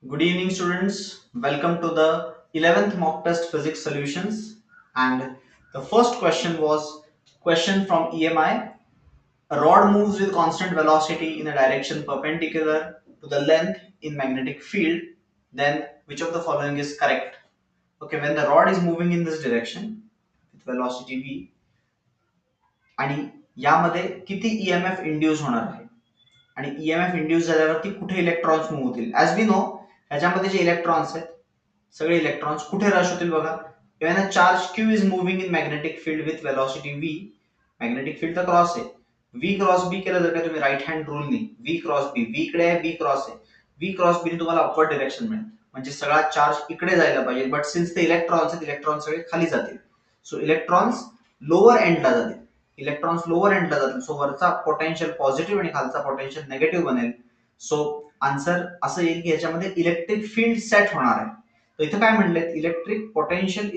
Good evening, students. Welcome to the 11th mock test physics solutions. And the first question was question from EMI. A rod moves with constant velocity in a direction perpendicular to the length in magnetic field. Then which of the following is correct? Okay, when the rod is moving in this direction with velocity v आणि यामध्ये किती EMF induce होणार आहे आणि EMF induce झाल्यावरती कुठे electrons move होतील. As we no ह्याच्यामध्ये जे इलेक्ट्रॉन्स आहेत सगळे इलेक्ट्रॉन्स कुठे रश होतील बघा. when a charge q is moving in magnetic field with velocity v, magnetic field तर क्रॉस आहे, v क्रॉस b केलं जर का तुम्ही राईट हँड रूलनी v क्रॉस b, v इकडे आहे b क्रॉस आहे, v क्रॉस b ने तुम्हाला अपवर्ड डिरेक्शन मिळेल म्हणजे सगळा चार्ज इकडे जायला पाहिजे. बट सिन्स ते इलेक्ट्रॉन्स आहेत इलेक्ट्रॉन्स सगळे खाली जातील. सो इलेक्ट्रॉन्स लोअर एंडला जातील. इलेक्ट्रॉन्स लोअर एंडला जातील. सो वरचा पोटेन्शियल पॉझिटिव्ह आणि खालचा पोटेन्शियल नेगेटिव्ह बनेल. सो आन्सर असं येईल की ह्याच्यामध्ये इलेक्ट्रिक फील्ड सेट होणार आहे. तर इथं काय म्हणलेत, electric potential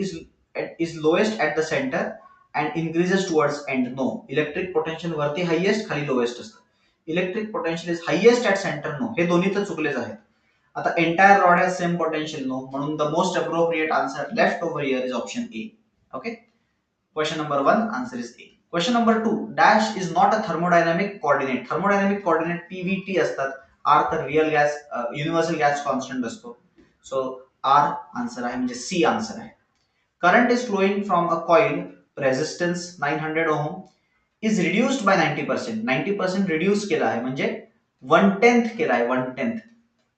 is lowest at the centre and increases towards end. No, electric potential वरती हायेस्ट खाली लोएस्ट असतं. Electric potential is highest at centre. No, हे दोन्ही तर चुकलेच आहेत. आता entire rod has same potential. No, म्हणून the most appropriate answer left over here is option A. Okay, question number 1 answer is A. Question number 2, dash is not a thermodynamic coordinate. Thermodynamic coordinate PVT असतात. R तर real gas universal gas constant असतो. So our answer आहे म्हणजे C answer आहे. Current is flowing from a coil, resistance 900 ohm is reduced by 90%. 90% reduce केला आहे म्हणजे 1/10 केला आहे. 1/10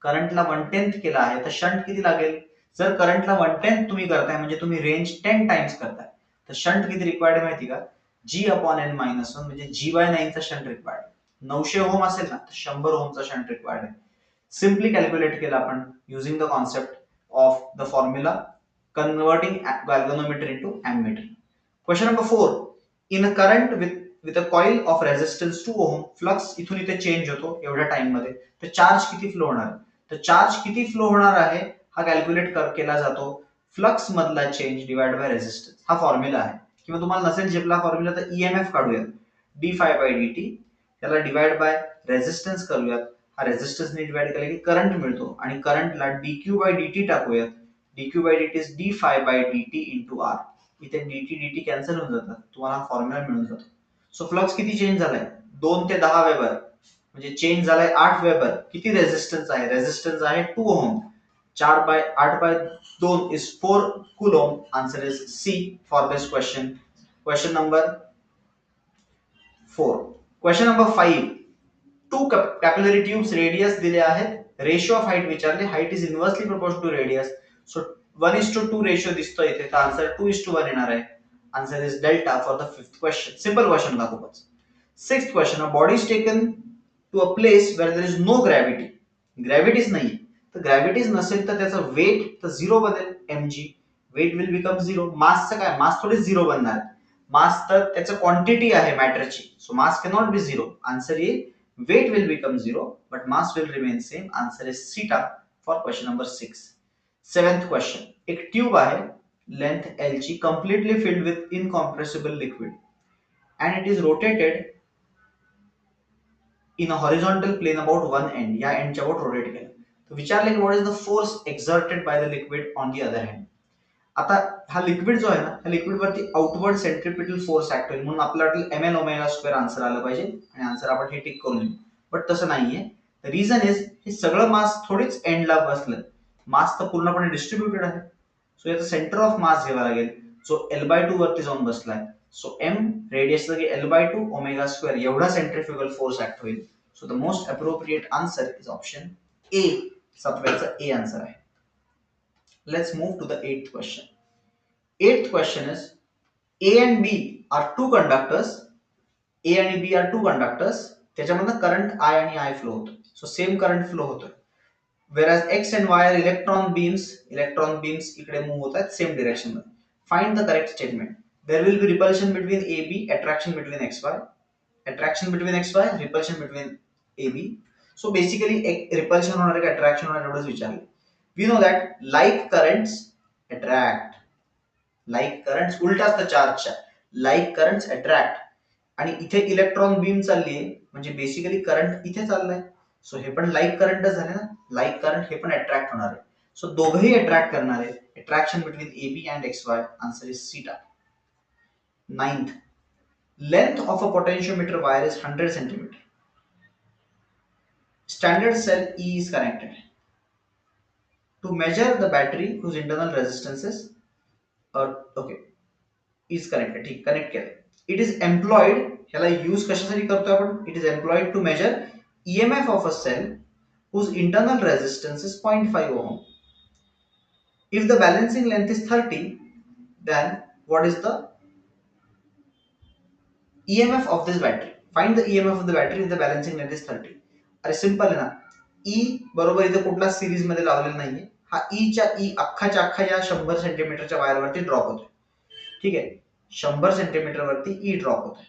करंटला 1/10 केला आहे तर शंट किती लागेल. जर करंटला 1/10 तुम्ही करताय म्हणजे तुम्ही रेंज 10 टाइम्स करताय तर शंट किती रिक्वायर्ड आहे माहिती का, G/n-1 म्हणजे G/9 चा शंट रिक्वायर्ड. 900 ओहम असेल ना तर 100 ओहमचा शंट रिक्वायर्ड आहे. सिम्पली कॅल्क्युलेट केलं आपण using the concept of the formula converting galvanometer into ammeter. Question number 4, in a current with a coil of resistance 2 ohm, flux इथून इथे चेंज होतो एवढ्या टाइम मध्ये, तर चार्ज किती फ्लो होणार. तर चार्ज किती फ्लो होणार आहे हा कॅल्क्युलेट केला जातो फ्लक्स मधला चेंज डिवाइड बाय रेझिस्टन्स. हा फॉर्म्युला आहे. किंवा तुम्हाला नसेल झेपला फॉर्म्युला तर ईएमएफ काढूयात, d∅dt, त्याला डिवाइड बाय रेझिस्टन्स करूयात. हा रेझिस्टन्सने डिवाइड केला की करंट मिळतो आणि करंटला dq/dt टाकूयात. dq/dt is d∅dt into R. इथे dt dt कॅन्सल होऊन जातात, तुम्हाला फॉर्म्युला मिळून जातो. सो फ्लक्स किती चेंज झालाय, 2 ते 10 वेबर म्हणजे चेंज झालाय 8 वेबर. किती रेझिस्टन्स आहे, रेझिस्टन्स आहे 2 ohm. 4/8/2 is 4 coulomb. Answer is C for this question. Question number 4. Question number 5. Two capillary tubes radius दिले आहेत. Ratio of height विचारले. Height is inversely proportional to radius. So 1:2 ratio दिसतोय इथे तर answer 2:1 येणार आहे. Answer is delta for the 5th question. Simple question ला खूपच. 6th question. A body is taken to a place where there is no gravity. Gravityच नाही तर ग्रॅव्हिटीज नसेल तर त्याचं वेट तर झिरो बनेल, mg. Weight will become zero. मासचं काय, मास थोडी झिरो बनणार. मास तर त्याचं क्वांटिटी आहे मॅटरची. So mass cannot be zero. Answer येईल weight will become zero but mass will remain same. Answer is theta for question number 6. 7th question. एक ट्यूब आहे लेंथ L ची completely filled with incompressible liquid and it is rotated in a horizontal plane about one end. या एंडच्या about rotate केलं तर विचारले की what is the force exerted by the liquid on the other hand. आता हा liquid जो आहे ना, त्या लिक्विड वरती आउटवर्ड सेंट्रिपिटल फोर्स ऍक्ट होईल म्हणून आपल्याला ml ओमेगा स्क्वेअर आन्सर आलं पाहिजे आणि आन्सर आपण हे टिक करून घेऊ. बट तसं नाहीये. रिझन इज हे सगळं मास थोडीच एंडला बसलं, मास तर पूर्णपणे डिस्ट्रीब्युटेड आहे. सो याचं सेंटर ऑफ मास घ्यावा लागेल जो L/2 वरती जाऊन बसलाय. सो एम रेडियस लगे L/2 ओमेगा स्क्वेअर एवढा सेंट्रिफ्युगल फोर्स ऍक्ट होईल. So the most appropriate answer is option A. सत्व्याचा ए आन्सर आहे. Let's move to the 8th question. 8th question is A and B are two conductors. A आणि B are two conductors. त्याच्यामधनं current I आणि I flow होतो. So same current flow होतोय. Whereas X and Y are electron beams. Electron beams इकडे move होत आहेत same direction मध्ये. Find the correct statement. There will be repulsion between AB, attraction between XY. Attraction between XY, repulsion between AB. So basically एक repulsion होणार आहे का attraction होणार एवढंच विचारलं. We know that like currents attract. Like currents उलटा असतं चार्जच्या. लाईक करंट्स अट्रॅक्ट आणि इथे इलेक्ट्रॉन बीम चाललीये म्हणजे बेसिकली करंट इथे चाललाय. सो हे पण लाईक करंटच झाले ना, लाईक करंट हे पण अट्रॅक्ट होणार आहे. सो दोघंही अट्रॅक्ट करणार आहे. Attraction between A B and X Y, answer is theta. Ninth, length of a potentiometer wire is 100 centimeter. Standard cell E is connected to measure the battery whose internal resistance is okay is connected. ठीक, connect केलं. It is employed, ह्याला use कशासाठी करतोय आपण? It is employed to measure EMF of a cell whose internal resistance is 0.5 ohm. If the balancing length is 30, then what is the EMF of this battery? Find the EMF of the battery if the balancing length is 30. अरे simple आहे ना, E बरोबर इथे कुठला series मध्ये लावलेला नाहीये. हा ईच्या ई अख्खाच्या अख्खा या 100 सेंटीमीटरच्या वायरवरती ड्रॉप होतोय. ठीक आहे, 100 सेंटीमीटर वरती ई ड्रॉप होतोय.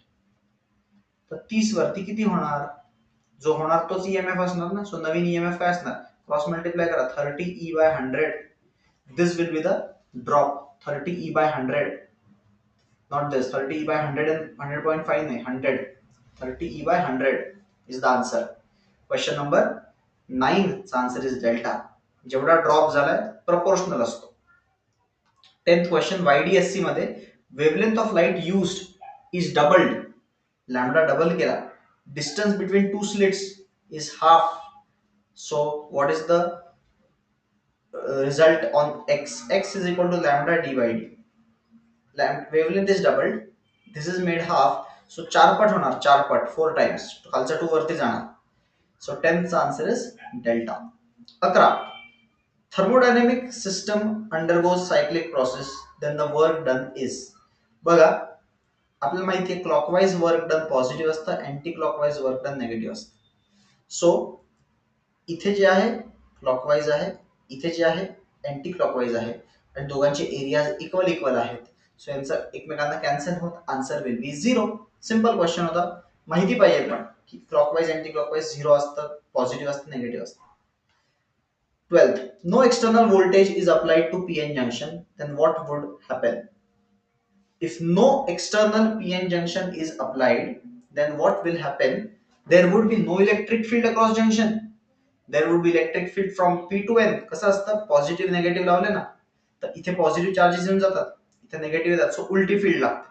तर 30 वरती किती होणार? जो होणार तोच ईएमएफ असणार ना. सो नवीन ईएमएफ काय असणार? क्रॉस मल्टिप्लाय करा, 30 E bye 100. This will be the drop. 30 E bye 100, not this 30 e by 100 and 100.5 nahi 100. 30 e by 100 is the answer. Question number 9 चा answer is delta. जेवढा ड्रॉप झालाय proportional असतो. 10th question, YDSC मध्ये wavelength of light used is doubled. Lambda double केला. Distance between two slits is half. So what is the result on x? X is equal to lambda d by d. Wavelength is doubled, this is made half, so 4 पट होणार, 4 पट 4 times, खालचा 2 वरती जाणार. So 10th answer is delta. 11, thermodynamic system undergoes cyclic process, then the work done is. बघा, आपल्याला माहिती आहे क्लॉकवाइज वर्क डन पॉझिटिव्ह असतं, anti clockwise work done negative असतं. सो इथे जे आहे क्लॉकवाइज आहे, इथे जे आहे अँटी क्लॉकवाइज आहे, आणि दोघांचे एरियाज इक्वल इक्वल आहेत. सो यांचं एकमेकांना कॅन्सल होत, answer will be 0. Simple question होता. माहिती पाहिजे पण की क्लॉकवाइज अँटी क्लॉकवाइज 0 असतं, पॉझिटिव्ह असतं, निगेटिव्ह असतं. 12th, no external voltage is applied to PN junction, then what would happen? If no external PN junction is applied, then what will happen? There would be no electric field across junction. There would be electric field from P to N. कसं असतं, positive negative लावले ना तर इथे positive charges येऊन जातात, इथे negative येतात, सो उलटी फील्ड लागते.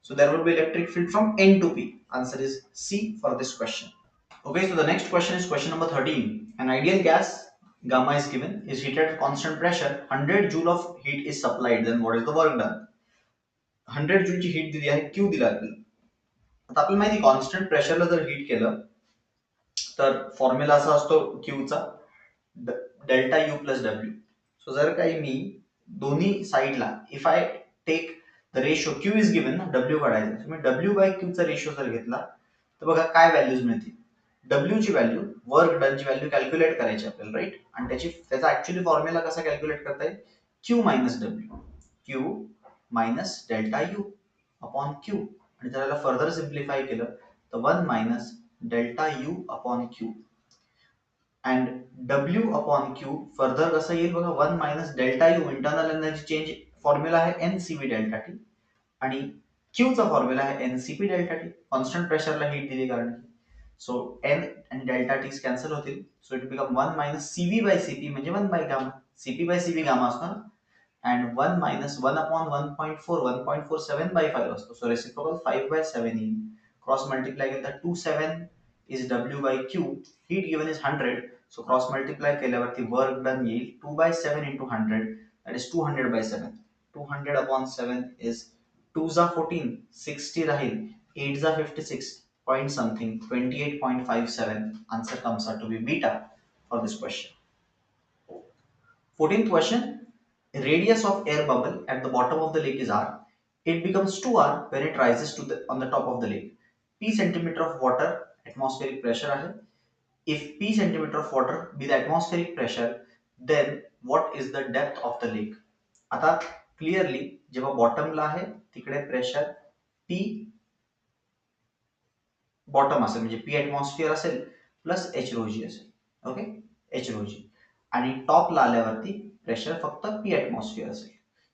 So there would be electric field from N to P. Answer is C for this question. Okay, so the next question is question number 13. An ideal gas gamma is given, is heated at constant pressure, 100 joule of heat is supplied, then what is the work done? 100 joule ची heat दिली आहे, Q दिला आहे. आता आपल्याला माहिती constant प्रेशरला जर heat केलं तर फॉर्म्युला असा असतो क्यूचा, delta U plus W. So जर काही मी दोन्ही साईडला if I take the ratio, Q is given ना, डब्ल्यू काढायचं, मी डब्ल्यू बाय क्यूचा रेशो जर घेतला तर बघा काय व्हॅल्यूज मिळतील. डब्ल्यू ची व्हॅल्यू, वर्क डन ची व्हॅल्यू कॅल्क्युलेट करायची आपल्याला, राईट. आणि त्याचा ऍक्च्युअली फॉर्म्युला कसा कॅल्क्युलेट करता येईल? Q minus W, Q minus delta U upon Q. आणि त्याला फर्दर सिम्प्लिफाय केलं तर 1 minus delta U upon Q. And W upon Q further कसं येईल बघा, 1 minus delta U, internal energy change formula आहे एनसीबी डेल्टा टी, आणि क्यूचा फॉर्म्युला आहे एनसीपी डेल्टा टी. कॉन्स्टंट प्रेशरला हीट दिली कारण की. सो एन आणि डेल्टा टी कॅन्सल होतील. So it become 1 minus CB bye CP म्हणजे 1 by gamma. CP by CB gamma असतो ना, अँड 1 मायनस 1 अपॉन 1.4, 1.47 बाय 5 असतो. सो रेसिप्रोकल 5 बाय 7 येईल. क्रॉस मल्टिप्लाय केलं तर 2 7 is W by Q. Heat given is 100. So cross multiply केल्यावरती work done येईल 2 by 7 into 100, that is 200 by 7. 200 upon 7 is 2 जा 14, 60 राहील, 8 जा 56, point something, 28.57. Answer comes out to be beta for this question. 14th question, radius of air bubble at the bottom of the lake is R. It becomes 2R when it rises to on the top of the lake. P centimeter of water atmospheric pressure आहे. If P centimeter of water be the atmospheric pressure, then what is the depth of the lake? आता clearly जेव्हा बॉटमला आहे तिकडे pressure P bottom असेल, म्हणजे P atmosphere असेल plus H रोजी असेल. ओके, एच रोजी. आणि टॉपला आल्यावरती प्रेशर फक्त P ऍटमॉस्फिअर असेल.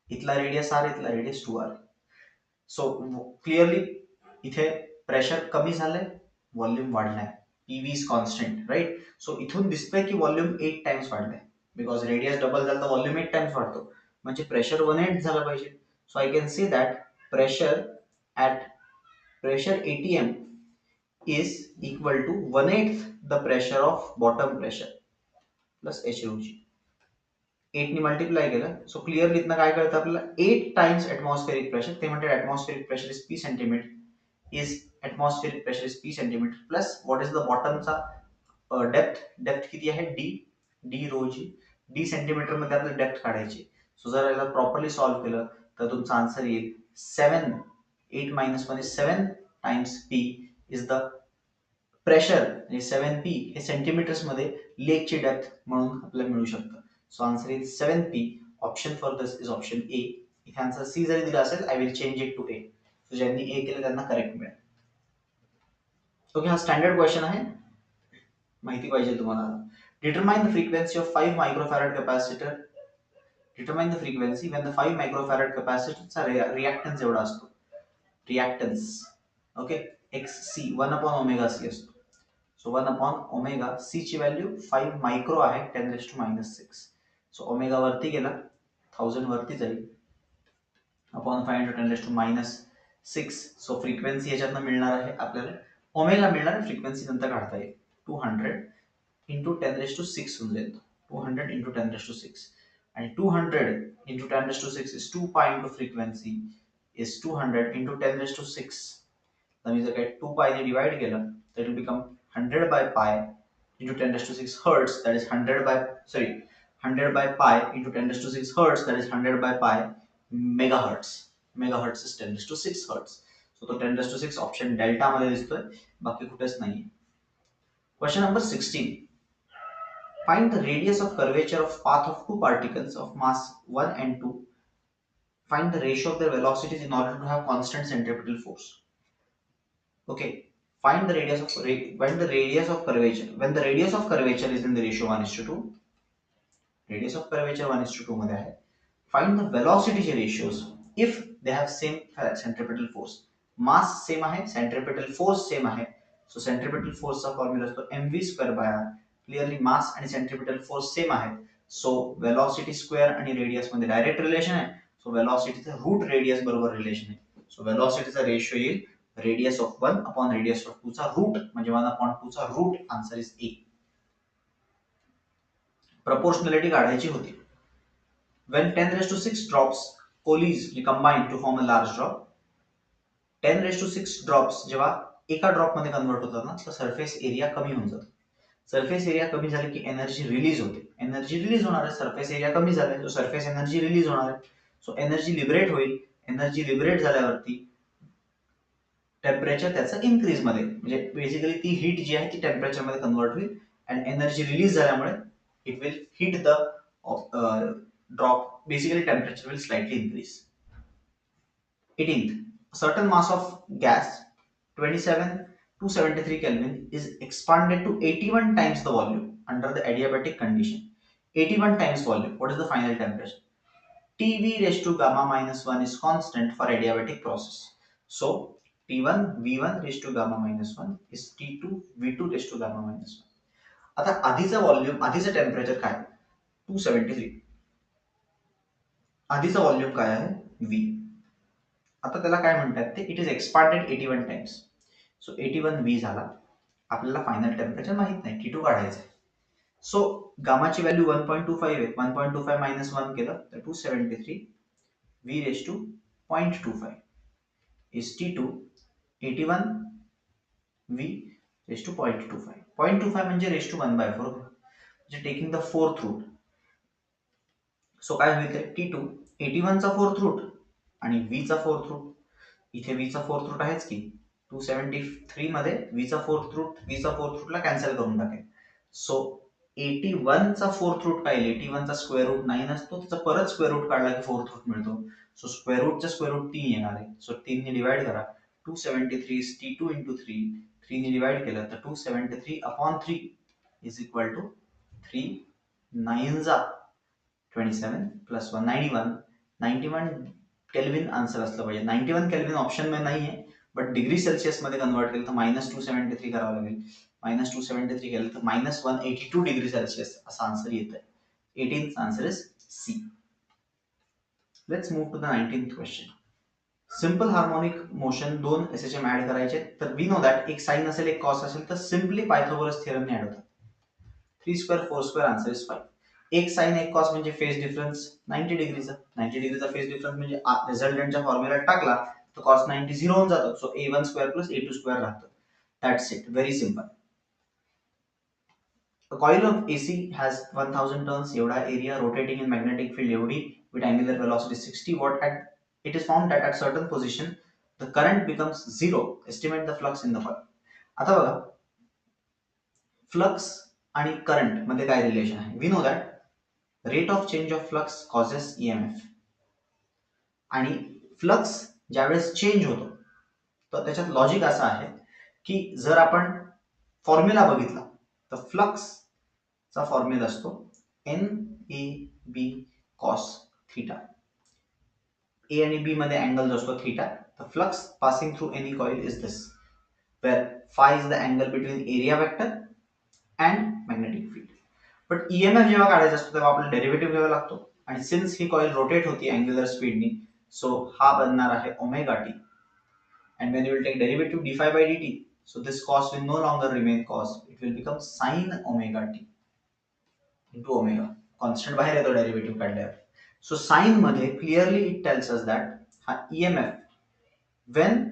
इथला रेडियस आर, इथला रेडियस 2R. सो क्लिअरली इथे प्रेशर कमी झालंय, व्हॉल्यूम वाढलाय. TV is constant right. So इथून दिसतंय की व्हॉल्यूम 8 टाइम्स वाढलंय बिकॉज रेडियस डबल झालं तर व्हॉल्यूम 8 टाइम्स वाढतो, म्हणजे प्रेशर 1/8 झालं पाहिजे. So I can see that pressure at pressure ATM is equal to 1/8 the pressure of bottom pressure plus H rho G. 8 ने मल्टिप्लाय केलं सो क्लिअरली इथनं काय कळतं आपल्याला 8 टाइम्स ॲटमॉस्फेरिक प्रेशर. ते म्हणतात atmospheric pressure is P centimetre is atmospheric pressure is P centimetre plus what is the बॉटमचा depth किती आहे D rho G. D centimetre मध्ये आपल्याला डेप्थ काढायची. सो जर याला प्रॉपरली सॉल्व्ह केलं तर तुमचा आन्सर येईल 7. 8 minus 1 is 7 times P is the pressure. म्हणजे 7P हे सेंटीमीटर्स मध्ये लेकची डेप्थ म्हणून आपल्याला मिळू शकतं. So answer is 7P. Option for this is option A. इथे आन्सर सी जरी दिला असेल I will change it to A. So ज्यांनी ए केलं त्यांना करेक्ट मिळेल. ओके, हा स्टँडर्ड क्वेश्चन आहे, माहिती पाहिजे तुम्हाला. Determine the frequency of 5 microfarad capacitor. Determine the frequency when the 5 microfarad कॅपॅसिटरचा रिॲक्टन्स एवढा असतो. Reactance okay XC 1 upon omega C so. सो 1 अपॉन ओमेगा सी ची व्हॅल्यू 5 मायक्रो आहे 10⁻⁻⁶. सो ओमेगा वरती गेला 1000 वरती जाईल अपॉन 5 × 10⁻⁶. सो फ्रिक्वेन्सी याच्यातनं मिळणार आहे आपल्याला, ओमेगा मिळणार आहे, फ्रिक्वेन्सी नंतर काढता येईल. 200 इंटू 10⁻⁶ होऊन जाईल. 200 इंटू 10⁻⁶ आणि 200 into 10⁻⁶ is 2 pi into frequency is 200 into 10⁻⁶. तर मी जर काही 2 पाय ने डिवाइड केलं तर it will become 100 by pi into 10⁻⁶ hertz, that is 100 by pi into 10⁻⁶ hertz, that is 100 by pi megahertz. Megahertz is 10⁻⁶ hertz. So तो 10⁻⁶ option delta मध्ये दिसतोय, बाकी कुठेच नाहीये. Question number 16. Find the radius of curvature of path of two particles of mass 1 and 2. Find the ratio of their velocities in order to have constant centripetal force. Okay, find the radius of curvature. When the radius of curvature is in the ratio 1:2, radius of curvature 1:2 मध्ये आहे. Find the velocity ratios if they have same centripetal force. Mass same आहे, centripetal force same आहे. So centripetal force चा formula असतो mv²/r. Clearly mass आणि centripetal force same आहे. So velocity square आणि radius मध्ये डायरेक्ट रिलेशन आहे. So वेलॉसिटीचा रूट रेडियस बरोबर रिलेशन आहे. सो वेलॉसिटीचा रेशियो येईल radius of 1 upon radius of 2 चा रूट, म्हणजे 1/2 चा root. Answer is A. Proportionality काढायची होती. When 10⁻⁶ drops coalesce recombine to form a large drop. 10⁻⁶ drops जेव्हा एका ड्रॉप मध्ये कन्वर्ट होतात ना, तर सरफेस एरिया कमी होऊन जातो. सरफेस एरिया कमी झाली की एनर्जी रिलीज होते. एनर्जी रिलीज होणार आहे, सरफेस एरिया कमी झालाय, जो सरफेस एनर्जी रिलीज होणार आहे. सो एनर्जी लिबरेट होईल. एनर्जी लिबरेट झाल्यावरती टेम्परेचर त्याचं इन्क्रीज मध्ये, म्हणजे बेसिकली ती हीट जी आहे ती टेम्परेचर मध्ये कन्वर्ट होईल अँड एनर्जी रिलीज झाल्यामुळे it will hit the drop. Basically temperature will slightly increase. 18th, certain mass of gas 27,273 Kelvin is expanded to 81 times the volume under the adiabatic condition. 81 times volume. What is the final temperature? Tv raised to gamma minus 1 is constant for adiabatic process. So T1 V1 raised to gamma minus 1 is T2 V2 raised to gamma minus 1. आता आधीचा volume, आधीचं temperature काय? 273. आधीचा volume काय आहे? V. आता त्याला काय म्हणतात ते, it is expanded 81 times. So 81 V झाला. आपल्याला फायनल टेम्परेचर माहित नाही, T2 काढायचं आहे. सो गामाची व्हॅल्यू 1.25 आहे. 1.25 मायनस 1 केलं तर 273 V raise to 0.25 is T2. 81 V raise to 0.25. 0.25 म्हणजे रेस टू 1/4, म्हणजे taking the fourth root. So काय होईल ते T2 81 चा फोर्थ रूट आणि V चा फोर्थ रूट. इथे V चा फोर्थ रूट आहेच की 273 मध्ये V चा फोर्थ रूटला कॅन्सल करून टाकेल. सो 81 चा फोर्थ रूट काय येईल? 81 चा स्क्वेअर रूट 9 असतो, त्याचा परत स्क्वेअर रूट काढला की फोर्थ रूट मिळतो. सो स्क्वेअर रूटचा स्क्वेअर रूट 3 येणार आहे. सो 3 ने डिवाइड करा. 273 is T2 into 3. 3 ने डिवाइड केलं तर 273 upon 3 is equal to 3 9 जा 27 plus 1 91 केल्विन आन्सर असलं पाहिजे. 91 केल्विन ऑप्शन मध्ये नाहीये, बट डिग्री सेल्सिअस मध्ये कन्वर्ट केलं तर -273 करावं लागेल. -273 केलं तर -182°C असा आन्सर येत आहे. 18th answer is C. Let's move to the 19th question. Simple harmonic motion दोन एसएचएम ऍड करायचे तर वी नो दॅट एक साइन असेल एक कॉस असेल तर सिम्पली पायथागोरस थिअरमने ऍड होतात. 3² 4² आन्सर इज 5. एक साइन एक कॉस म्हणजे फेज डिफरन्स 90 डिग्रीचा. 90 डिग्रीचा फेज डिफरन्स म्हणजे रिझल्टंटच्या फॉर्म्युला टाकला तर cos 90 0 होऊन जातो. सो a1² + a2² राहतं. That's it. Very simple. A coil of AC has 1000 turns एवढा area rotating in magnetic field एवढी with angular velocity 60 watt at it is found that at certain position the current becomes zero. Estimate the flux in the coil. आता बघा flux आणि current मध्ये काय relation आहे. We know that rate of change of flux causes EMF आणि flux ज्यावेळेस change होतो तर त्याच्यात लॉजिक असं आहे की जर आपण फॉर्म्युला बघितला तर फ्लक्सचा फॉर्म्युला असतो N A B cos theta. A आणि बी मध्ये अँगल असतो theta. The flux passing through any coil is this where phi is the angle between area vector and magnetic field. But EMF जेव्हा काढायचा असतो तेव्हा आपल्याला derivative घ्यावा लागतो आणि सिन्स ही कॉइल रोटेट होती अँग्युलर स्पीडनी सो हा बनणार आहे omega T. And when you will take derivative d phi by dt, so this cos will no longer remain cos, it will become sin omega t into omega. Constant बाहेर येतो derivative काढल्यावर. So sine मध्ये clearly it tells us that हा EMF when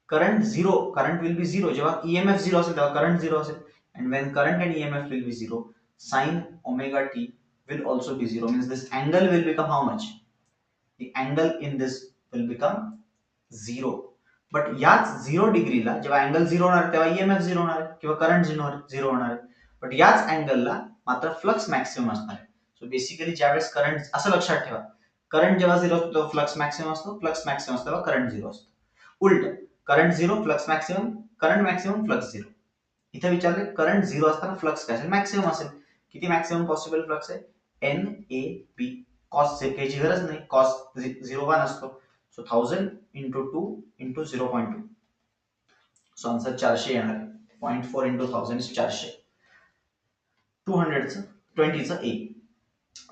current zero, current will be zero. जेव्हा EMF zero असेल तेव्हा current zero असेल. And when current and EMF will be zero, sine omega T will also be zero. Means this angle will become how much? The angle in this will become zero. But याच 0 डिग्रीला जेव्हा angle 0 होणार तेव्हा EMF 0 होणार किंवा current 0 होणार आहे. But याच अँगलला मात्र फ्लक्स मॅक्सिमम असणार आहे. सो बेसिकली ज्यावेळेस करंट, असं लक्षात ठेवा, करंट जेव्हा 0 असतो तेव्हा फ्लक्स मॅक्सिमम असतो, फ्लक्स मॅक्सिमम असतो तेव्हा करंट 0 असतो. उलट current 0 flux maximum, current maximum flux 0. इथे विचारले करंट 0 असताना फ्लक्स काय असेल? मॅक्सिमम असेल. किती मॅक्सिमम पॉसिबल फ्लक्स आहे? N A B. कॉस घ्यायची गरज नाही, कॉस 0 असतो. So 1000 into 2 into 0.2. So answer 400 येणार आहे. 0.4 into 1000 is 400. 200 चं 20 चं A.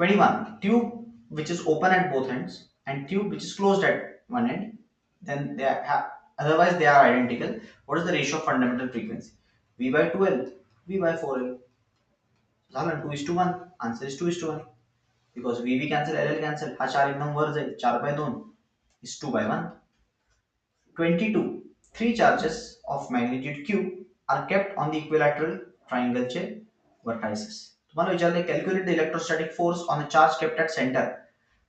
21. Tube which is open at both ends and tube which is closed at one end, then they have, otherwise they are identical. What is the ratio of fundamental frequency? V by 2L, V by 4L. झालं 2:1. Answer is 2:1. Because VV cancel, LL cancel. हा 4 एकदम वर जाईल. 4/2 is 2/1. 22. Three charges of magnitude q are kept on the equilateral triangle चे vertices. तुम्हाला विचारले calculate the electrostatic force on a charge kept at center.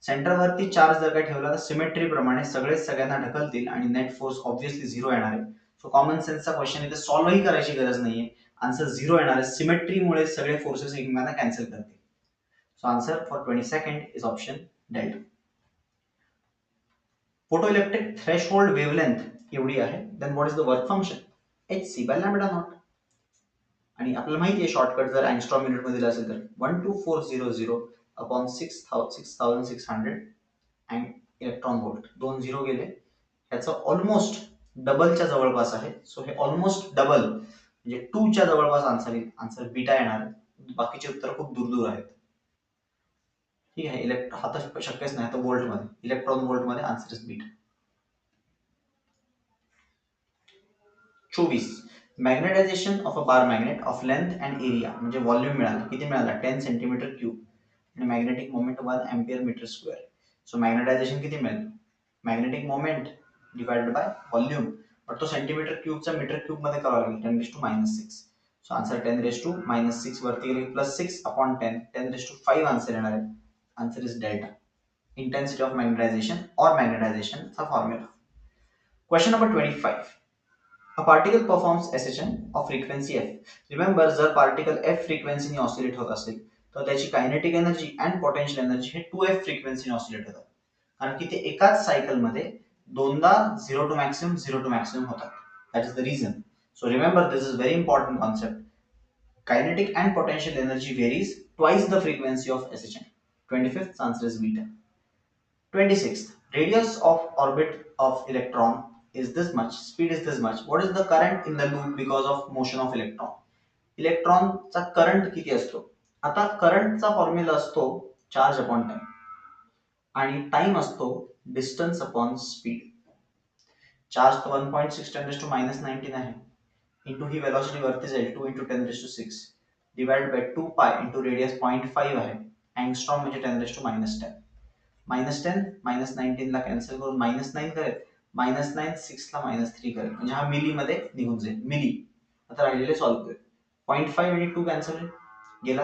Centre वरती charge जर काय ठेवला तर सिमेट्री प्रमाणे सगळेच सगळ्यांना ढकलतील आणि नेट फोर्स ऑब्व्हियसली 0 येणार आहे. सो कॉमन सेन्सचा क्वेश्चन इथे सॉल्व्ह ही करायची गरज नाहीये. आन्सर 0 येणार आहे. सिमेट्रीमुळे सगळे फोर्सेस एकमेकांना कॅन्सल करतील. So answer for 22nd is option delta. Photoelectric threshold wavelength एवढी आहे. Then what is the work function? hc by lambda naught. आणि आपल्याला माहिती आहे शॉर्टकट जर अँगस्ट्रॉम युनिट मध्ये असेल तर 12400 upon 6600 and electron volt. 2 zero गेले. ह्याचं ऑलमोस्ट डबलच्या जवळपास आहे. सो हे ऑलमोस्ट डबल म्हणजे 2 च्या जवळपास आन्सर येईल. आन्सर बीटा येणार आहे. बाकीचे उत्तर खूप दूर दूर आहेत. ठीक आहे. हा तर शक्यच नाही. तर व्होल्ट मध्ये, इलेक्ट्रॉन व्होल्ट मध्ये answer is beta. 24. Magnetization of a bar magnet of length and area म्हणजे व्हॉल्यूम मिळाला. किती मिळाला? 10 सेंटीमीटर क्यूब आणि magnetic moment 1 ampere metre square. So magnetization किती मिळेल? Magnetic moment divided by volume. But तो सेंटीमीटर क्यूबचा मीटर क्यूब मध्ये करावा लागेल. 10⁻⁻⁶. सो आन्सर 10⁻⁻⁶ वरती गेले +6 अपॉन 10, 10⁵ आन्सर येणार आहे. Answer is delta. Intensity of magnetization और मॅग्नेटायझेशनचा formula. Question number 25. A particle performs SHM of frequency f. Remember, जर पार्टिकल f फ्रिक्वेन्सीने ऑसिलेट होत असेल तर त्याची kinetic energy and potential energy हे 2f फ्रिक्वेन्सीने ऑसिलेट होतात. कारण की ते एकाच सायकल मध्ये दोनदा 0 to maximum 0 to maximum होतात. That is the reason. So remember, this is very important concept. Kinetic and potential energy varies twice the frequency of SHM. 25th answer is beta. 26th. Radius of orbit of electron is this much, speed is this much. What is the current in the loop because of motion of electron? इलेक्ट्रॉनचा current किती असतो. आता करंटचा formula असतो charge upon time आणि time असतो distance upon speed. Charge तर 1.6 10 to minus 19 आहे, इंटू ही वेलॉसिटी वरती जाईल 2 into 10 to 6 divide by 2 pi into radius 0.5 आहे. अँगस्ट्रॉम म्हणजे 10 to minus 10. -10 -19 ला कॅन्सल करून -9 करेल, -9 6 ला -3 करेल, म्हणजे हा मिली मध्ये निघून जाईल. मिली. आता राहिलेले सॉल्व्ह करेल. 0.5 आणि 2 कॅन्सल गेला.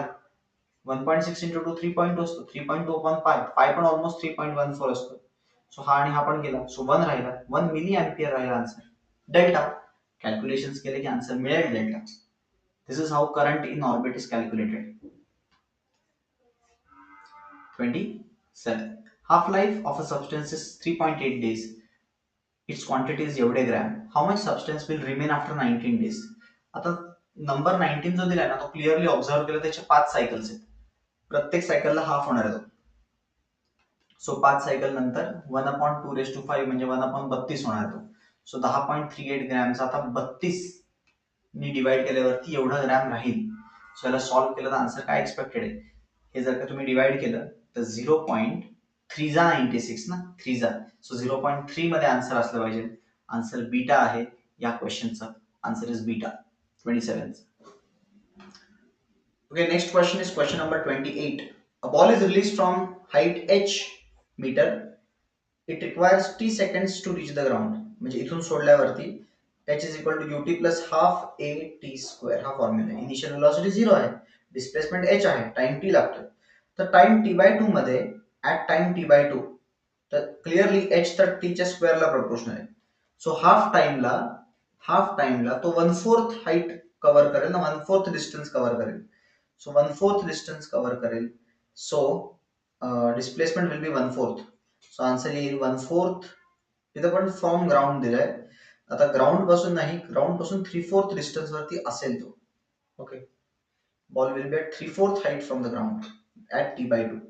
1.6 इंटू 2 3.2 असतो. 3.2 अपॉन पाय, पाय पण ऑलमोस्ट 3.14 असतो. सो हा आणि हा पण गेला. सो 1 राहिला. 1 मिली अँपियर राहिला आन्सर. डेल्टा कॅल्क्युलेशन केले की आन्सर मिळेल delta. This is how current in orbit is calculated. 27. Half life of a substance is 3.8 days. Its quantity is एवढे gram. How much substance will remain after 19 days? आता number 19 जो दिलाय ना तो clearly observe केला, त्याचे 5 cycles आहेत. प्रत्येक सायकलला हाफ होणार आहे. सो 5 सायकल नंतर 1/2⁵ म्हणजे 1/32 होणार आहे. सो 10.38 ग्रॅमचा आता 32 नी डिवाइड केल्यावरती एवढा ग्रॅम राहील. सो याला सॉल्व्ह केलं तर आन्सर काय एक्सपेक्टेड आहे. हे जर का तुम्ही डिवाइड केलं तर 0.396 ना, 3 सो 0.3 मध्ये आन्सर असलं पाहिजे. आन्सर बीटा आहे या क्वेश्चनचा. Answer is beta. 27. Okay, next question is question number 28. A ball is released from height h meter. It requires t seconds to reach the ground. म्हणजे इथून सोडल्यावरती h is equal to ut plus half a t square हा formula आहे. Initial velocity 0 आहे, displacement h आहे, time t लागतो. तर time t/2 मध्ये at time t/2 तर क्लिअरली h तर t च्या स्क्वेअरला प्रोपोर्शनल आहे. सो हाफ टाइमला तो 1/4 हाईट कव्हर करेल ना, 1/4 डिस्टन्स कव्हर करेल. सो 1/4 डिस्टन्स कव्हर करेल. So displacement will be 1/4. So answer येईल 1/4. इथं पण फ्रॉम ग्राउंड दिलाय. आता ग्राउंड पासून नाही, ग्राउंड पासून 3/4 डिस्टन्स वरती असेल तो. Okay, ball will be at 3/4 height from the ground at t/2.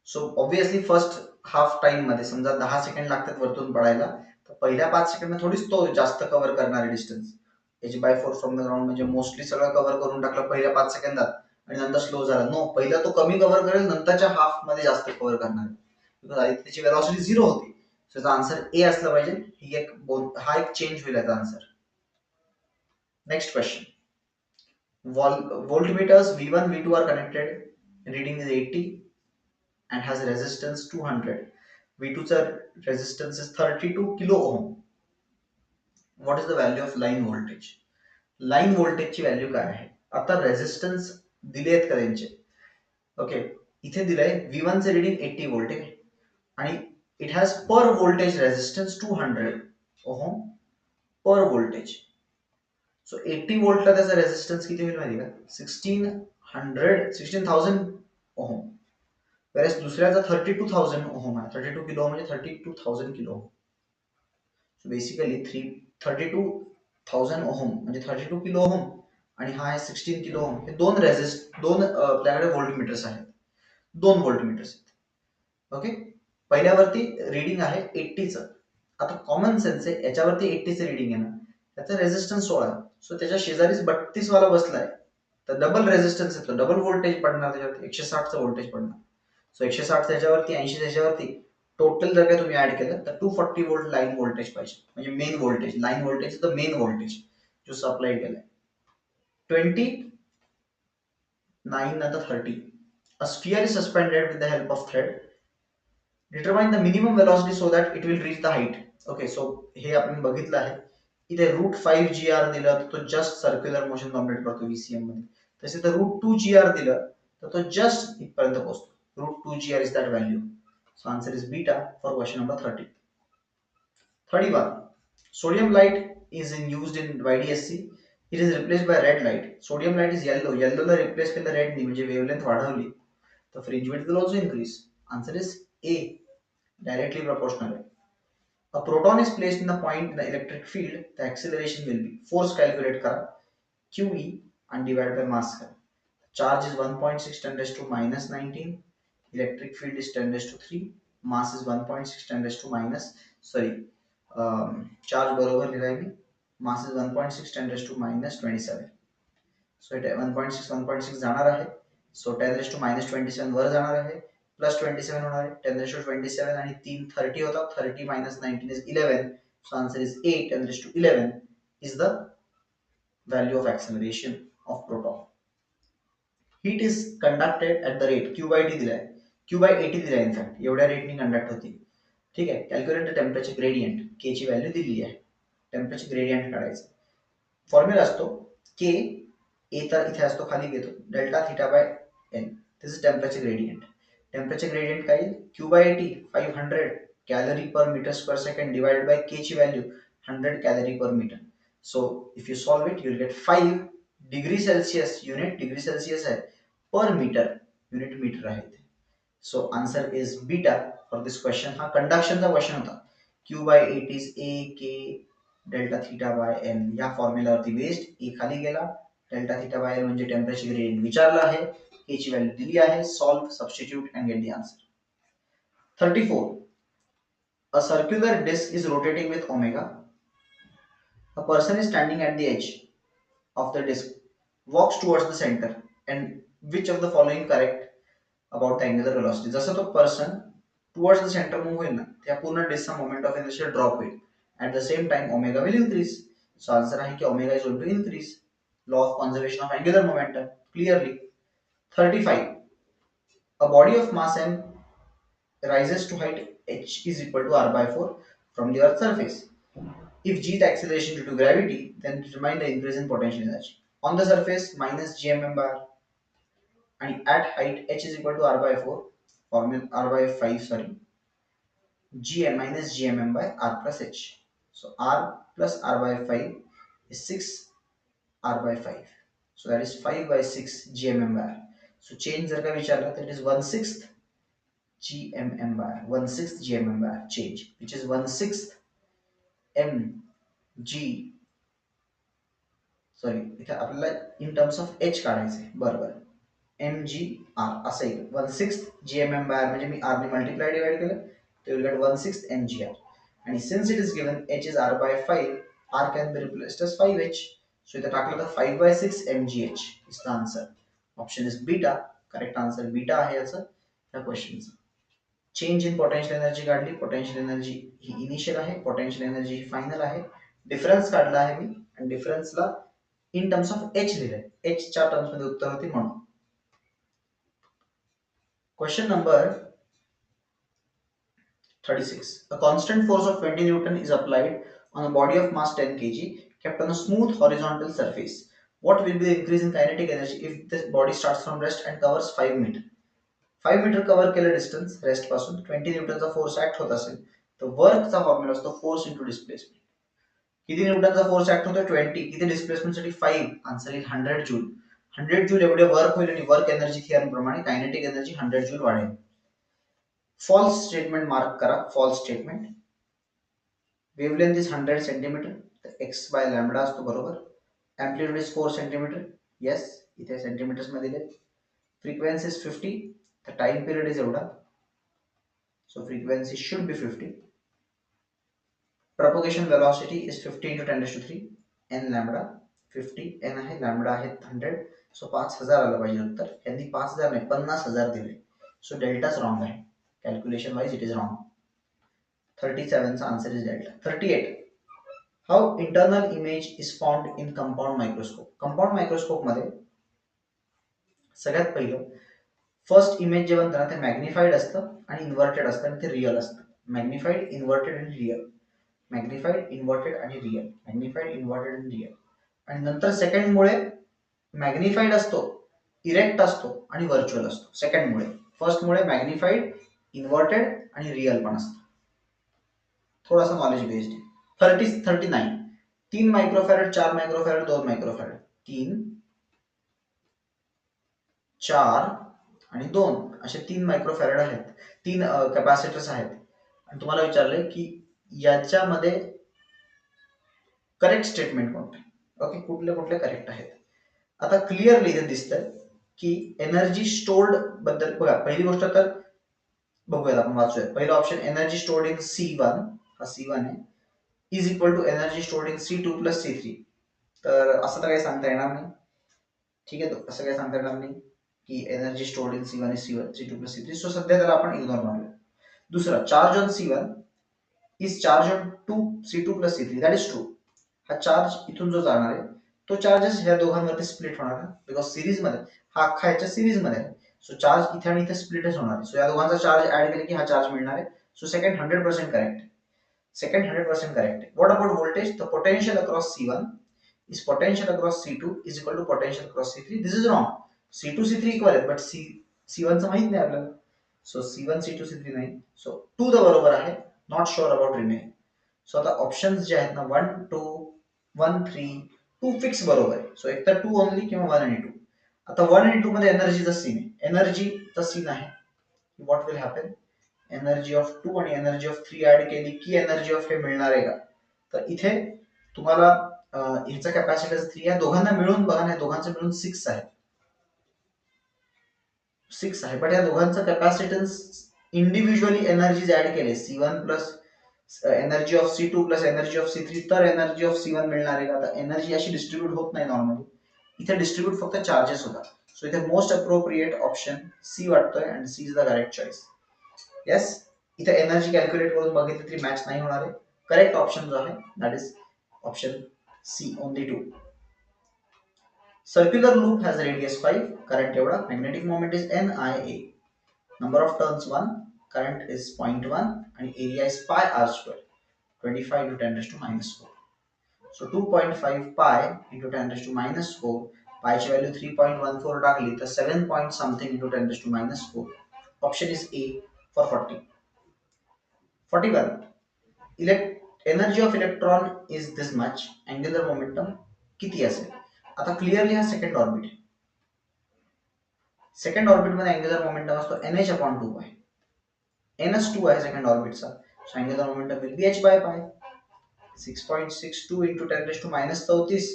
So obviously first half time मध्ये समजा 10 सेकंड लागतात वरतून पडायला, तर पहिल्या 5 सेकंड मध्ये थोडीच तो जास्त कव्हर करणार आहे distance. h/4 from the ground म्हणजे मोस्टली सगळं कव्हर करून टाकलं पहिल्या 5 सेकंदात आणि नंतर स्लो झाला. नो, पहिला तो कमी कव्हर करेल, नंतरच्या हाफ मध्ये जास्त कव्हर करणार आहे. त्याची वेलॉसिटी 0 होती. सो याचा आन्सर ए असला पाहिजे. हा एक चेंज होईल याचा answer. Next question. Voltmeters V1 V2 are connected. Reading is 80 and has resistance 200. V2चा resistance is 32 kilo ohm. What is the value of line voltage? Line व्होल्टेजची व्हॅल्यू काय आहे. आता रेझिस्टन्स दिले आहेत का त्यांचे. ओके, इथे दिलंय V1 चे रिडिंग 80 व्होल्ट आहे आणि it has per voltage resistance 200 ohm per voltage. So 80 व्होल्टला त्याचा रेझिस्टन्स किती होईल माहिती का, 16,000 ओहम. वेळेस दुसऱ्याचा 32,000 ओहम आहे. 32 किलो म्हणजे 32,000 किलो. सो बेसिकली 32,000 ओहम म्हणजे 32 किलो ओहम आणि हा आहे 16 किलो ओहम. हे दोन आपल्याकडे व्होल्टमीटर्स आहेत. 2 व्होल्टमीटर्स आहेत. ओके, पहिल्यावरती रिडिंग आहे 80चं. आता कॉमन सेन्स आहे, याच्यावरती 80चं रिडिंग आहे ना, त्याचा रेझिस्टन्स 16. सो त्याच्या शेजारीच 32 वाला बसलाय, तर डबल रेझिस्टन्स येतो, डबल व्होल्टेज पडणार त्याच्यावरती, 160चं व्होल्टेज पडणार. सो 160 त्याच्यावरती, 80 त्याच्यावरती, टोटल जर का तुम्ही ऍड केलं तर 240 व्होल्ट लाईन व्होल्टेज पाहिजे. म्हणजे main voltage, line voltage the main voltage जो सप्लाय केलाय. 29 नंतर 30. A sphere is suspended with the help of thread. Determine the minimum velocity so that it will reach the height. Okay, so हे आपण बघितलं आहे. इथे √5gr दिलं तर तो जस्ट सर्क्युलर मोशन कम्प्लीट करतो VCM मध्ये. तसे तर √2gr दिलं तर तो जस्ट इथपर्यंत पोहोचतो. √2gr is that value. So answer is beta for question number 30. 31. Sodium light is used in YDSC. It is replaced by red light. Sodium light is yellow. Yellow ला replace केलं red ने, म्हणजे wavelength वाढवली तर fringe width will also increase. Answer is A, directly proportional. A proton is placed in the point in the electric field. The acceleration will be, force calculate करा, QE and divide by mass करा. Charge is 1.6 10 raised to minus 19. Electric field is 10 raised to 3. Mass is 1.6 10 raised to minus, sorry, charge बरोबर लिहिलाय मी. Mass is 1.6 10 raised to minus 27. So इथे 1.6 जाणार आहे. So 10⁻⁻27 वर जाणार आहे, plus 27 होणार आहे. 10⁻27 आणि 3 30 होतात. 30 - 19 is 11. So answer is 8. 10⁻11 is the value of acceleration of proton. Heat is conducted at the rate Q/T दिलाय, Q/80 दिलाय. इनफॅक्ट एवढ्या रेटनी कंडक्ट होती. ठीक आहे. Calculate the temperature gradient. K ची व्हॅल्यू दिलेली आहे. टेम्परेचर ग्रेडियंट काढायचं. फॉर्म्युला असतो के, ए तर इथे असतो, खाली घेतो delta theta by N. This is temperature gradient. Temperature gradient काय येईल? Q/80 500 calorie per metre square second divided by K ची value 100 calorie per metre. So if you solve it you will get 5 degree Celsius. Unit degree Celsius आहे, per metre unit metre आहे. So answer is beta for this question. हा कंडक्शनचा question होता. Q/80 is A K delta theta by N. या फॉर्म्युलावरती based ए खाली गेला, delta theta by N म्हणजे temperature gradient विचारलं आहे, के ची व्हॅल्यू दिली आहे. Solve, substitute and get the answer. 34. A circular disc is rotating with omega. A person is standing at the edge of the disc, walks towards the center, and which of the following correct about the angular velocity? जसं तो person towards the centre move होईल ना, त्या पूर्ण डिस्कचा moment of inertia drop होईल. At the same time omega will increase. So answer आहे की omega is going to increase. Law of conservation of angular momentum clearly. 35. A body of mass m rises to height h is equal to r by 4 from the earth's surface. If g is the acceleration due to gravity, then determine the increase in potential energy. On the surface minus gmm by r, and at height h is equal to r by 4, formula r by 5, sorry, gm minus gmm by r plus h. So r plus r by 5 is 6 r by 5. So that is 5 by 6 gmm by r. So change जर का विचारला तर it is 1/6 gmm by r. 1/6 gmm by r change, which is 1/6 mg. Sorry, इथे आपल्याला in terms of H काढायचे. बरोबर, M G R असं येईल. 1/6 gmm by r म्हणजे मी r ने मल्टिप्लाय डिवाइड केलं तर विल गेट 1/6 mgr. आणि since it is given h is r by 5, r can be replaced as 5h. So इथे टाकलं तर 5/6 mgh is the answer. Option is beta. Correct answer beta आहे याचं, त्या क्वेश्चनचं. चेंज इन पोटेन्शियल एनर्जी काढली. Potential energy ही initial आहे, potential energy ही final आहे. Difference काढला आहे मी, आणि डिफरन्सला इन टर्म्स ऑफ एच लिहिलंय. एच च्या टर्म्स मध्ये उत्तर होते म्हणून. Question number 36. A constant force of 20 Newton is applied on a body of mass 10 kg kept on a smooth horizontal surface. What will be the increase in kinetic energy if this body starts from rest and covers 5 meter? 5 metre cover केलं distance rest पासून, 20 न्यूटनचा force act होत असेल तर वर्कचा formula असतो force into displacement. किती न्यूटनचा force act होतोय? 20. किती displacement साठी? 5. Answer is 100 joule. 100 जूल एवढे वर्क होईल, आणि वर्क एनर्जी थिअरम प्रमाणे कायनेटिक एनर्जी 100 जूल वाढेल. फॉल्स स्टेटमेंट मार्क करा. False statement. Wavelength is 100 centimetre, तर एक्स बाय लॅम्बडा असतो. बरोबर. Amplitude is 4 centimetre. येस, इथे सेंटीमीटर्स मध्ये दिले. फ्रिक्वेन्सी इज 50, तर टाइम पिरियड इज एवढा. So frequency should be 50. Propagation velocity is 50 into 10⁻³ n lambda. 50 n आहे, लॅम्बडा आहे 100. सो 5000 आलं पाहिजे उत्तर. यांनी 5000 नाही 50,000 दिले. सो डेल्टाच रॉंग आहे. Calculation wise it is wrong. 37 चा answer is delta. 38. How internal image is formed in compound microscope. Compound microscope मध्ये सगळ्यात पहिलं फर्स्ट इमेज जे बनतं ना ते मॅग्निफाईड असतं आणि इन्व्हर्टेड असतं, आणि ते रिअल असतं. मॅग्निफाईड, इन्व्हर्टेड आणि रिअल. मॅग्निफाईड, इन्व्हर्टेड आणि रिअल. मॅग्निफाईड, इन्व्हर्टेड आणि रिअल. आणि नंतर सेकंड मुळे मॅग्निफाईड असतो, इरेक्ट असतो आणि व्हर्च्युअल असतो. सेकंड मुळे. फर्स्ट मुळे मॅग्निफाईड, इन्व्हर्टेड आणि रिअल पण असतं. थोडासा knowledge based. 39. 3 microfarad, 4 microfarad, 2 microfarad. 3, 4 आणि 2 असे 3 मायक्रोफॅरेड आहेत. 3 कॅपॅसिटर्स आहेत. आणि तुम्हाला विचारलंय की याच्यामध्ये करेक्ट स्टेटमेंट कोणते. ओके, कुठले कुठले करेक्ट आहेत. आता क्लिअरली इथे दिसतंय की एनर्जी स्टोर्ड बद्दल बघा. पहिली गोष्ट तर बघूयात, आपण वाचूयात. पहिला option energy stored in C1, हा C1 आहे, is equal to energy stored in C2 plus C3. तर असं तर काही सांगता येणार नाही. ठीक आहे. तो असं काही सांगता येणार नाही की energy stored in C1 is C1 C2 plus C3. So सध्या त्याला आपण इग्नोर मानूया. दुसरा, charge on C1 is charge on 2 C2 plus C3. That is true. हा चार्ज इथून जो जाणार आहे तो चार्जेस ह्या दोघांवरती स्प्लिट होणार आहे, बिकॉज सिरीज मध्ये हा अख्खा ह्याच्या सिरीज मध्ये आहे. सो चार्ज इथे आणि इथे स्प्लिटच होणार आहे. सो या दोघांचा चार्ज ऍड केले की हा चार्ज मिळणार आहे. So second 100% correct. Second 100% correct. What about voltage? The potential across C1 is potential across C2 is equal to potential across C3. This is wrong. C2 C3 equal आहे, but C1 चं माहित नाही आपल्याला. So C1 C2 C3 नाही. So 2 the बरोबर आहे. Not sure about remaining. So आता options जे आहेत ना 1 2 1 3 2 फिक्स बरोबर आहे. सो एक तर 2 ओनली किंवा 1 आणि 2. आता 1 आणि 2 मध्ये एनर्जीचा सीन आहे. एनर्जीचा सीन आहे. What will happen? Energy of 2 आणि एनर्जी ऑफ 3 ऍड केली की एनर्जी ऑफ हे मिळणार आहे का? तर इथे तुम्हाला ह्याचा कॅपॅसिटन्स 3 आहे. दोघांना मिळून बघा ना, दोघांचं मिळून 6 आहे. 6 आहे, बट या दोघांचं कॅपॅसिटन्स इंडिव्हिज्युअली एनर्जीज ऍड केले C1 plus energy of C2 plus energy of C3 तर एनर्जी ऑफ C1 मिळणार आहे का? आता एनर्जी अशी डिस्ट्रीब्यूट होत नाही नॉर्मली. इथे डिस्ट्रीब्यूट फक्त चार्जेस होतात. सो इथे मोस्ट अप्रोप्रिएट ऑप्शन सी वाटतोय and C is the correct choice. Yes, इथे एनर्जी कॅल्क्युलेट करून बघितली तरी मॅच नाही होणार आहे. करेक्ट ऑप्शन जो आहे that is option C only 2. Circular loop has radius 5, current एवढा, magnetic moment is NIA, number of turns 1, current is 0.1 and area is pi r square, 25 into 10 raised to minus 4. So 2.5 pi into 10 raised to minus 4, pi ची value 3.14 टाकली तर 7 point something into 10 raised to minus 4. Option is A for 40. 41. Energy of electron is this much, angular momentum किती असेल? आता clearly हा second orbit आहे. Second orbit मध्ये angular momentum असतो NH/2 आहे. NS2 आहे सेकंड ऑर्बिटचा. So angular momentum will be H by pi. 6.62 into 10 raised to minus 34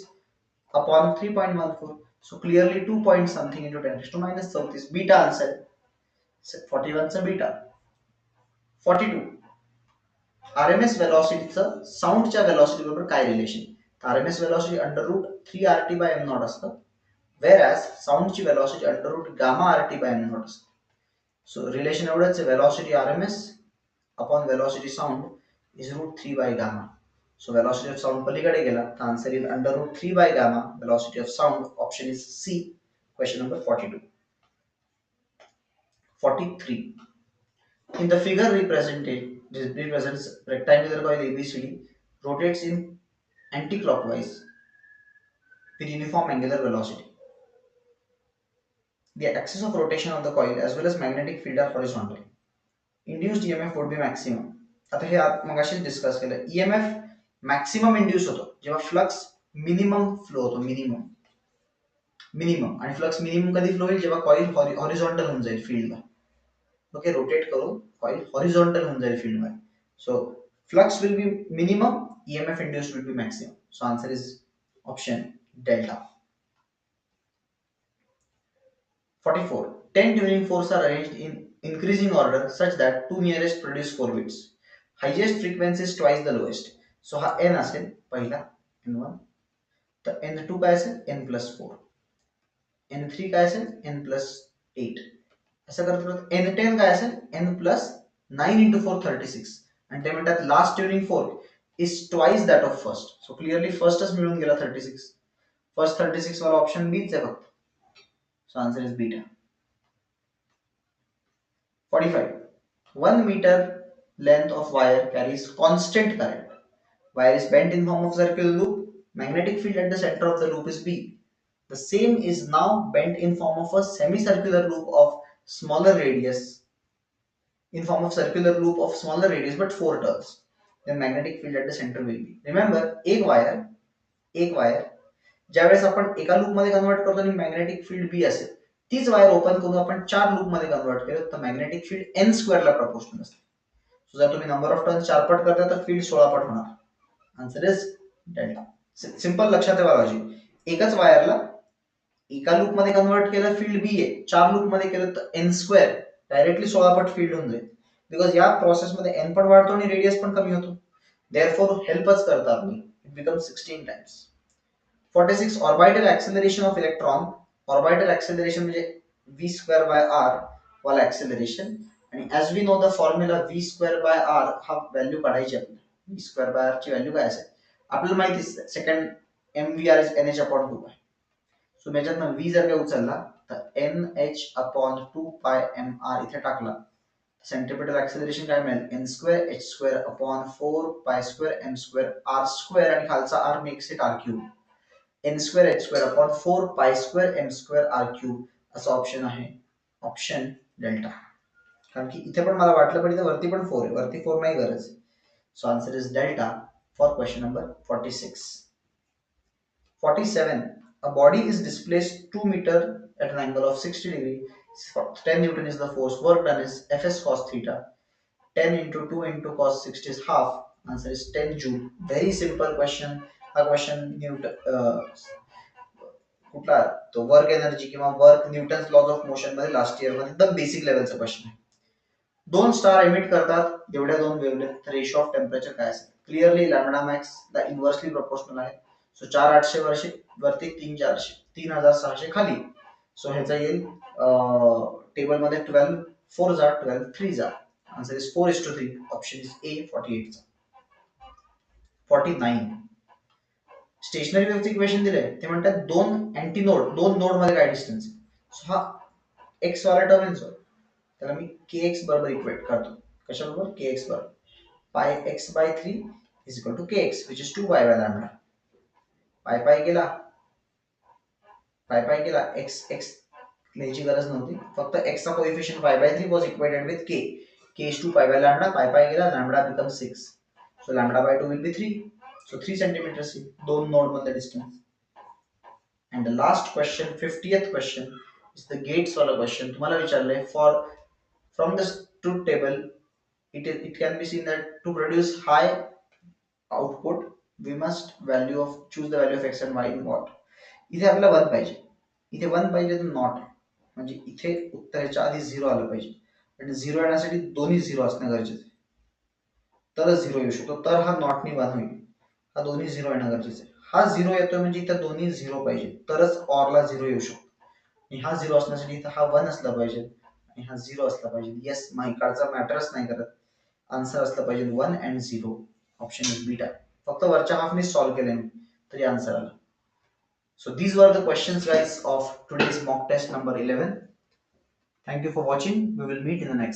upon 3.14. So clearly 2 point something into 10 raised to minus 34. Beta answer. 41 चा beta. 42. RMS वेलॉसिटीचं साऊंडच्या velocity बरोबर काय relation? RMS velocity under root 3RT by m naught असतं. whereas साऊंडची velocity under root gamma RT by m naught असते. So relation एवढंच आहे, velocity RMS upon velocity sound is root 3 by gamma. So velocity of sound पलीकडे गेला तर answer येईल under root 3 by gamma velocity of sound. Option is C. Question number 42. 43. In the figure represents rectangular coil ABCD rotates in anti-clockwise with uniform angular velocity. The axis of rotation of the coil as well as magnetic field are horizontal. Induced EMF would be maximum. आता हे मगाशीच discuss केलं. EMF maximum induce होतो जेव्हा flux minimum flow होतो. Minimum आणि flux minimum कधी flow होईल? जेव्हा कॉईल हॉरिझॉन्टल होऊन जाईल फील्डला. ओके, रोटेट करून कॉईल हॉरिझॉन्टल होऊन जाईल फील्ड मध्ये. So flux will be minimum, EMF induced will be maximum. So answer is option delta. 44. 10 tuning forks are arranged in increasing order such that two nearest produce 4 bits. Highest frequency is twice the lowest. So हा n असेल पहिला n1, तर n2 काय असेल n plus 4, n3 काय असेल n plus 8. असं करत करत n10 काय असेल n plus 9 into 4 36. आणि ते म्हणतात last tuning fork is twice that of first. So clearly फर्स्टच मिळून गेला 36. फर्स्ट 36 वाला ऑप्शन बीच आहे फक्त. So answer is beta. 45. 1 meter length of wire carries constant current. Wire is bent in form of circular loop. Magnetic field at the center of the loop is B. The same is now bent in form of a semicircular loop of smaller radius. In form of circular loop of smaller radius but 4 turns. Then magnetic field at the center will be. Remember, एक wire ज्यावेळेस आपण एका loop मध्ये convert करतो आणि magnetic field बी असेल, तीच wire open करून आपण 4 लूप मध्ये कन्वर्ट केलं तर मॅग्नेटिक फील्ड n स्क्वेअरला प्रपोर्शनल असते. सो जर तुम्ही नंबर ऑफ टर्न्स 4 पट करता तर फील्ड 16 पट होणार. Answer is delta. सिंपल लक्षात ठेवा लॉजिक. एकच वायरला एका लूप मध्ये कन्वर्ट केलं फील्ड बी आहे, 4 लूप मध्ये केलं तर n स्क्वेअर डायरेक्टली 16 पट फील्ड होऊन जाईल. बिकॉज या प्रोसेस मध्ये n पट वाढतो आणि रेडियस पण कमी होतो. देअरफॉर हेल्पच करतात. It becomes 16 times. 46. Orbital acceleration of electron orbital acceleration म्हणजे व्ही स्क्वेअर बाय आर वाला ऍक्सेलरेशन. आणि as we know the formula V square by R हा व्हॅल्यू काढायची आपल्याला. व्ही स्क्वेअर बाय आर ची व्हॅल्यू काय असेल आपल्याला माहिती आहे, second M V R is N H upon 2 pi. So याच्यातनं V जर काय उचलला तर एन एच अपॉन 2 पाय एम आर इथे टाकला, सेंट्रिपेटल ऍक्सेलरेशन काय मिळेल N square H square upon 4 pi square M square R square आणि खालचा R makes it R cube. N square H square upon 4 pi square M square R cube असं option आहे, option delta. कारण की इथे पण मला वाटलं पण इथे वरती पण 4 आहे, वरती 4 नाही गरज. So answer is delta for question number 46. 47. A body is displaced 2 meter at an angle of 60 degree. 10 Newton is the force. Work done is Fs cos theta. 10 into 2 into cos 60 is half. Answer is 10 joule. Very simple question. हा question कुठला तो work energy किंवा work Newton's laws of motion मध्ये last year मध्ये एकदम basic लेवलचा question आहे. दोन स्टार एमिट करतात एवढ्या दोन वेव्हलेंथ, रेशो ऑफ टेम्परेचर काय असेल. क्लिअरली लॅम्बडा मॅक्स ला इन्व्हर्सली प्रोपोर्शनल आहे. सो 4800 वर्षे वरती 3400, 3600 खाली. सो ह्याचा येईल टेबल मध्ये 12 4 जा 12 3 जा. Answer is 4:3. Option is a 48 चा. 49. स्टेशनरी वेव्हचं इक्वेशन दिलंय ते म्हणतात दोन अँटीनोड, दोन नोड मध्ये काय डिस्टन्स आहे. सो हा एक्स वाला टर्म आहे, त्याला मी के एक्स बरोबर इक्वेट करतो. कशाबरोबर के एक्स बरोबर pi X by 3 is equal to K X which is 2 pi by lambda. Pi pi गेला, पाय पाय गेला, एक्स एक्स लिहायची गरज नव्हती, फक्त एक्स चा coefficient pi by 3 was equated with K. K is 2 pi by lambda, pi pi गेला, lambda become 6. So lambda by 2 will be 3. So 3 centimetre दोन नोड मधले distance. And the last question, 50th question is the gates वाला question. तुम्हाला विचारलंय for from this truth table it can be seen that to produce high output we must value of choose the value of x and y in what. इथे आपल्याला 1 पाहिजे, इथे 1 पाहिजे तर not, म्हणजे इथे उत्तराच्या आधी 0 आलं पाहिजे. आणि 0 येण्यासाठी दोन्ही 0 असणं गरजेचं आहे, तरच 0 येऊ शकतो. तर हा नॉटनी 1 होईल, हा दोन्ही 0 येणं गरजेचं आहे. हा 0 येतोय म्हणजे इथं दोन्ही 0 पाहिजे तरच ऑरला 0 येऊ शकतो. आणि हा 0 असण्यासाठी इथं हा 1 असला पाहिजे आणि हा 0 असला पाहिजे. येस, इकडचा मॅटरच नाही करत, आन्सर असला पाहिजे 1 and 0. Option is beta. फक्त वरच्या हाफने सॉल्व्ह केले मी तरी आन्सर आला. So these were the questions guys of today's mock test number 11. Thank you for watching. We will meet in the next.